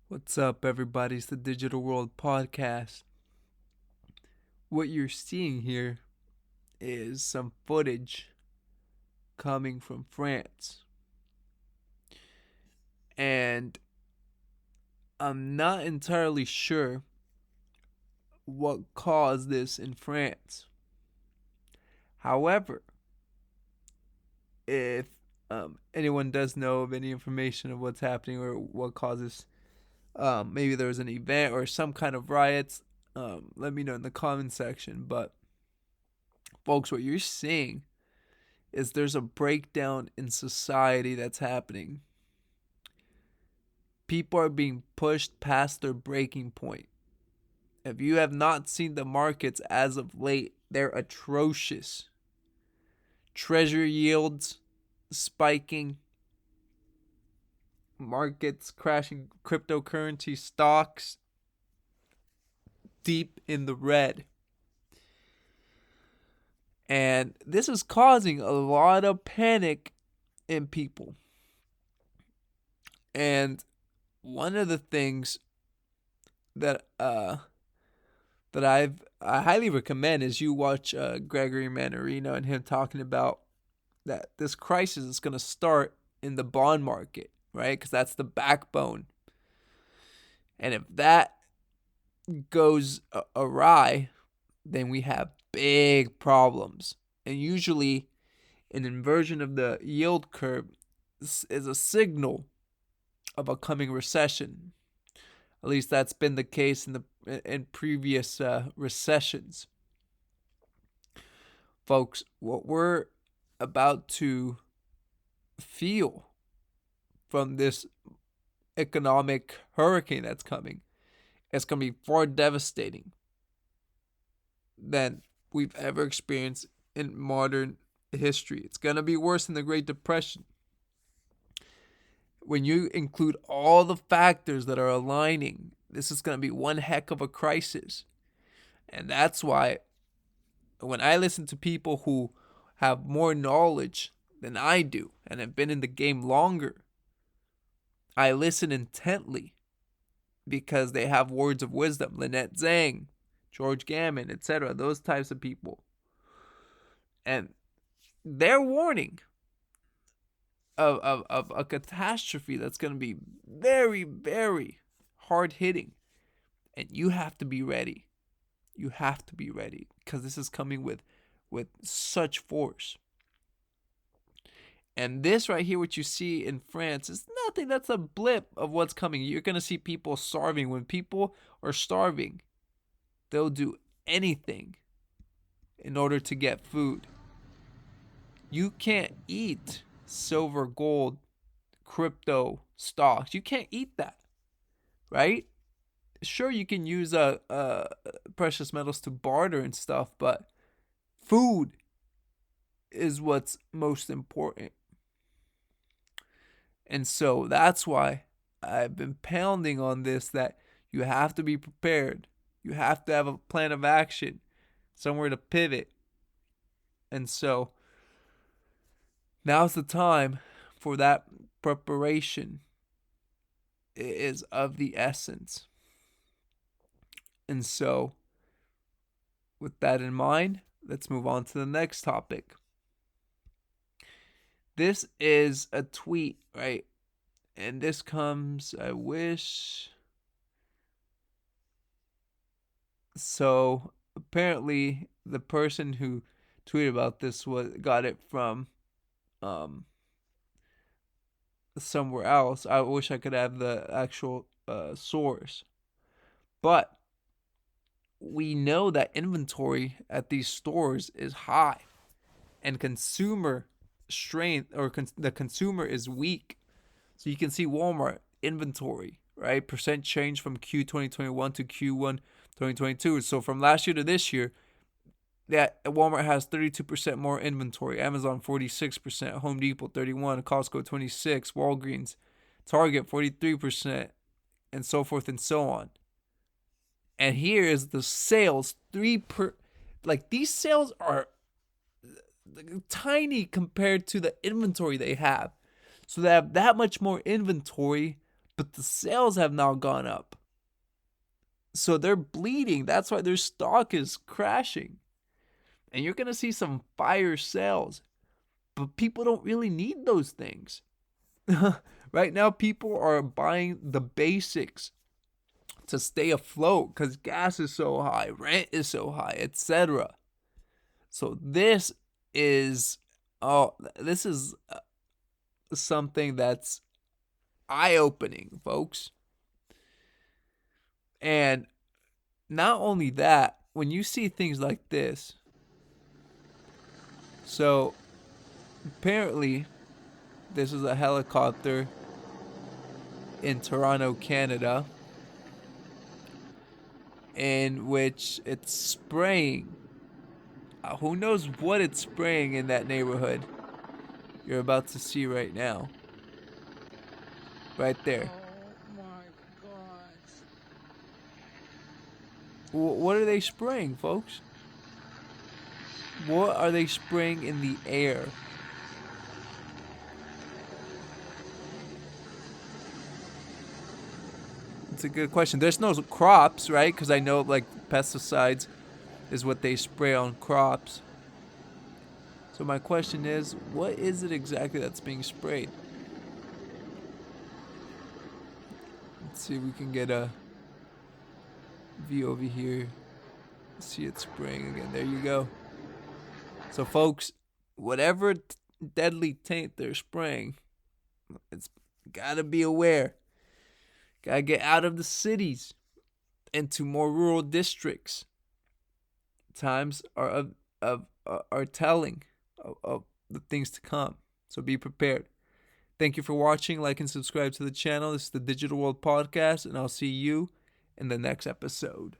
What's up, everybody? It's the Digital World Podcast. What you're seeing here is some footage coming from France. And I'm not entirely sure what caused this in France. However, if anyone does know of any information of what's happening or what causes, maybe there was an event or some kind of riots, let me know in the comment section. But, folks, what you're seeing is there's a breakdown in society that's happening. People are being pushed past their breaking point. If you have not seen the markets as of late, they're atrocious. Treasury yields spiking, markets crashing, cryptocurrency stocks deep in the red. And this is causing a lot of panic in people. And one of the things that I highly recommend is you watch Gregory Mannarino and him talking about that this crisis is going to start in the bond market, right? Because that's the backbone. And if that goes awry, then we have big problems. And usually, an inversion of the yield curve is a signal of a coming recession. At least that's been the case in previous recessions. Folks, what we're about to feel from this economic hurricane that's coming is going to be far devastating than we've ever experienced in modern history. It's going to be worse than the Great Depression. When you include all the factors that are aligning, this is going to be one heck of a crisis. And that's why when I listen to people who have more knowledge than I do and have been in the game longer, I listen intently because they have words of wisdom. Lynette Zhang, George Gammon, etc., those types of people. And they're warning of a catastrophe that's going to be very, very hard hitting. And you have to be ready. You have to be ready because this is coming with such force. And this right here, what you see in France, is nothing. That's a blip of what's coming. You're going to see people starving. When people are starving, they'll do anything in order to get food. You can't eat silver, gold, crypto stocks. You can't eat that, right? Sure, you can use precious metals to barter and stuff, but food is what's most important. And so that's why I've been pounding on this, that you have to be prepared. You have to have a plan of action, somewhere to pivot. And so now's the time for that preparation. It is of the essence. And so, with that in mind, let's move on to the next topic. This is a tweet, right? And this comes, I wish. So, apparently, the person who tweeted about this got it from somewhere else. I wish I could have the actual source. But we know that inventory at these stores is high and consumer strength, or the consumer is weak. So you can see Walmart inventory, right? Percent change from Q 2021 to Q1 2022. So from last year to this year, that Walmart has 32% more inventory, Amazon 46%, Home Depot 31%, Costco 26%, Walgreens, Target 43%, and so forth and so on. And here is the sales, these sales are tiny compared to the inventory they have. So they have that much more inventory, but the sales have now gone up. So they're bleeding. That's why their stock is crashing. And you're going to see some fire sales. But people don't really need those things. Right now, people are buying the basics to stay afloat because gas is so high, rent is so high, etc. So this is something that's eye-opening, folks. And not only that, when you see things like this, so apparently this is a helicopter in Toronto, Canada, in which it's spraying. Who knows what it's spraying in that neighborhood? You're about to see right now. Right there. Oh my God. What are they spraying, folks? What are they spraying in the air? It's a good question. There's no crops, right? Because I know like pesticides is what they spray on crops. So my question is, what is it exactly that's being sprayed? Let's see if we can get a view over here. See it spraying again. There you go. So folks, whatever deadly taint they're spraying, it's gotta be aware. Gotta get out of the cities into more rural districts. Times are telling of the things to come. So be prepared. Thank you for watching. Like and subscribe to the channel. This is the Digital World Podcast, and I'll see you in the next episode.